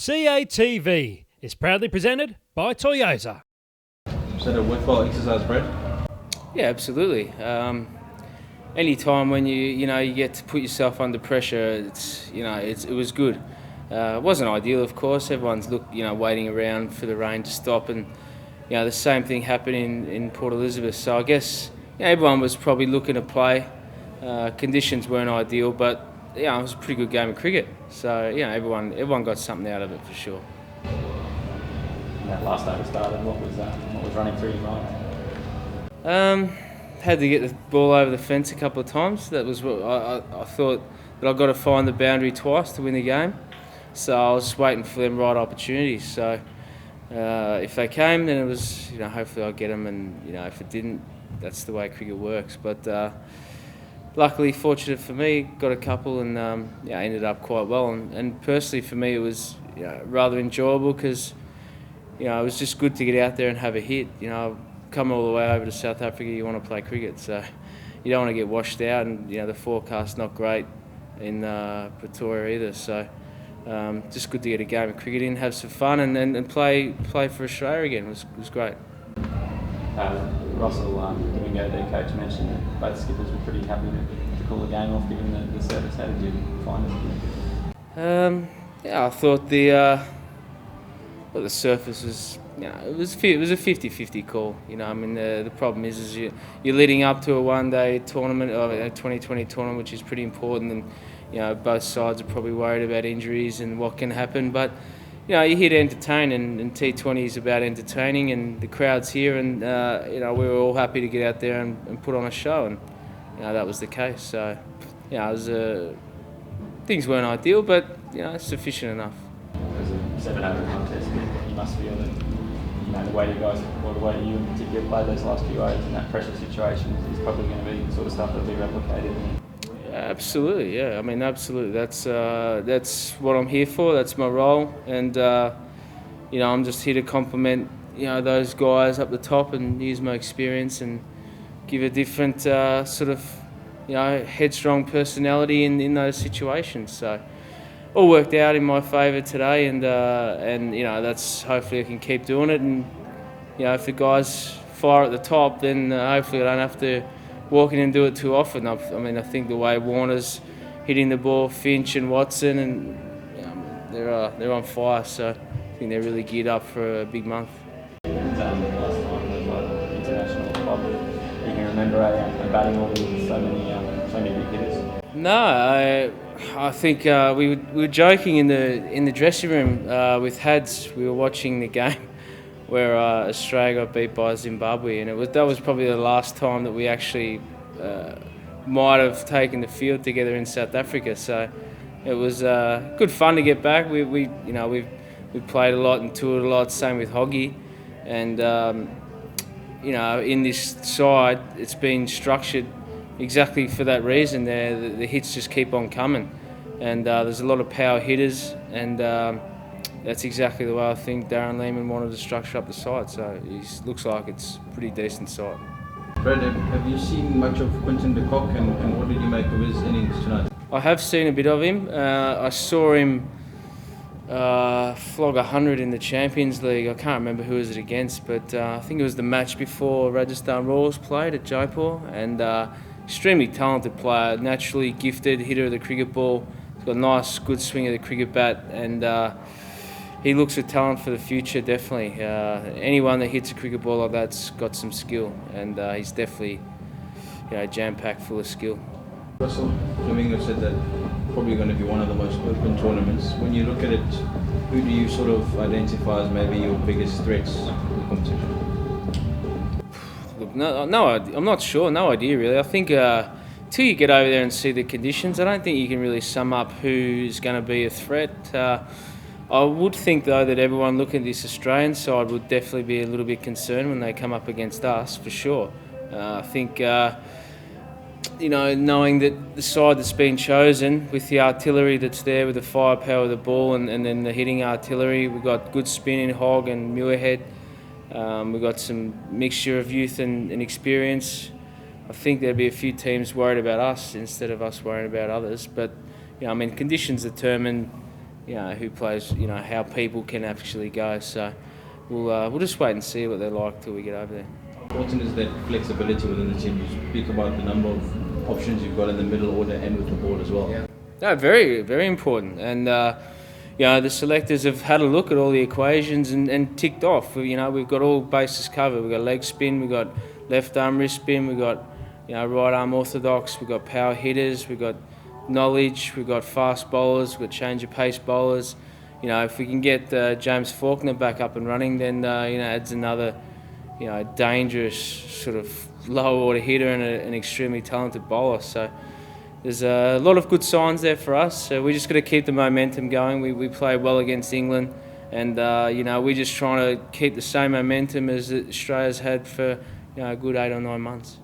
CATV is proudly presented by Toyota. Is that a worthwhile exercise, Brad? Yeah, absolutely. Any time when you get to put yourself under pressure, it was good. It wasn't ideal, of course. Everyone's waiting around for the rain to stop, and the same thing happened in Port Elizabeth. So I guess everyone was probably looking to play. Conditions weren't ideal, but it was a pretty good game of cricket. So everyone got something out of it for sure. That last over started, what was running through your mind? Had to get the ball over the fence a couple of times. That was what I thought, that I got to find the boundary twice to win the game. So I was waiting for them right opportunities. So if they came, then it was hopefully I'd get them, and if it didn't, that's the way cricket works. But luckily, fortunate for me, got a couple, and ended up quite well. And personally for me, it was rather enjoyable because it was just good to get out there and have a hit. Come all the way over to South Africa, you want to play cricket, so you don't want to get washed out, and the forecast's not great in Pretoria either. So just good to get a game of cricket in, have some fun, and play for Australia again. It was great. Russell, Domingo, their coach, mentioned that both skippers were pretty happy to call the game off given the service. How did you find it? I thought the surface was, it was a 50-50 call. The problem is you're leading up to a one-day tournament, or a 2020 tournament, which is pretty important, and both sides are probably worried about injuries and what can happen. But you're here to entertain, and T20 is about entertaining, and the crowd's here, and we were all happy to get out there and put on a show, and that was the case. So it was things weren't ideal, but sufficient enough. It was a 700 contest. You must feel that the way you guys, or the way you in particular played those last few overs in that pressure situation is probably going to be the sort of stuff that'll be replicated. Absolutely, yeah. Absolutely. That's what I'm here for. That's my role, and I'm just here to compliment those guys up the top and use my experience and give a different sort of headstrong personality in those situations. So all worked out in my favour today, and that's hopefully I can keep doing it. And if the guys fire at the top, then hopefully I don't have to walk in and do it too often. I think the way Warner's hitting the ball, Finch and Watson, and they're on fire. So I think they're really geared up for a big month. Last time the international club, you can remember a batting order with so many big hitters. No, I think we were joking in the dressing room with Hodge. We were watching the game where Australia got beat by Zimbabwe, and that was probably the last time that we actually might have taken the field together in South Africa. So it was good fun to get back. We played a lot and toured a lot. Same with Hodge, and in this side, it's been structured exactly for that reason. The hits just keep on coming, and there's a lot of power hitters, and that's exactly the way I think Darren Lehmann wanted to structure up the side. So it looks like it's a pretty decent side. Brad, have you seen much of Quinton de Kock, and what did you make of his innings tonight? I have seen a bit of him. I saw him flog 100 in the Champions League. I can't remember who was it against, but I think it was the match before Rajasthan Royals played at Jaipur, and extremely talented player, naturally gifted hitter of the cricket ball. He's got a nice, good swing of the cricket bat, and he looks a talent for the future, definitely. Anyone that hits a cricket ball like that's got some skill, and he's definitely jam-packed full of skill. Russell, Domingo said that probably going to be one of the most open tournaments. When you look at it, who do you sort of identify as maybe your biggest threats in the competition? Look, no, I'm not sure. No idea, really. I think till you get over there and see the conditions, I don't think you can really sum up who's going to be a threat. I would think, though, that everyone looking at this Australian side would definitely be a little bit concerned when they come up against us, for sure. I think, knowing that the side that's been chosen, with the artillery that's there, with the firepower of the ball, and then the hitting artillery, we've got good spin in Hogg and Muirhead. We've got some mixture of youth and experience. I think there'd be a few teams worried about us instead of us worrying about others. But, conditions determine who plays, how people can actually go. So we'll just wait and see what they're like till we get over there. How important is that flexibility within the team? You speak about the number of options you've got in the middle order and with the ball as well. Yeah. No, very, very important. And the selectors have had a look at all the equations and ticked off. We've got all bases covered. We've got leg spin, we've got left arm wrist spin, we've got right arm orthodox, we've got power hitters, we've got knowledge, we've got fast bowlers, we've got change of pace bowlers. If we can get James Faulkner back up and running, then adds another dangerous sort of low order hitter and an extremely talented bowler. So there's a lot of good signs there for us. So we just got to keep the momentum going. We played well against England, and we're just trying to keep the same momentum as Australia's had for a good 8 or 9 months.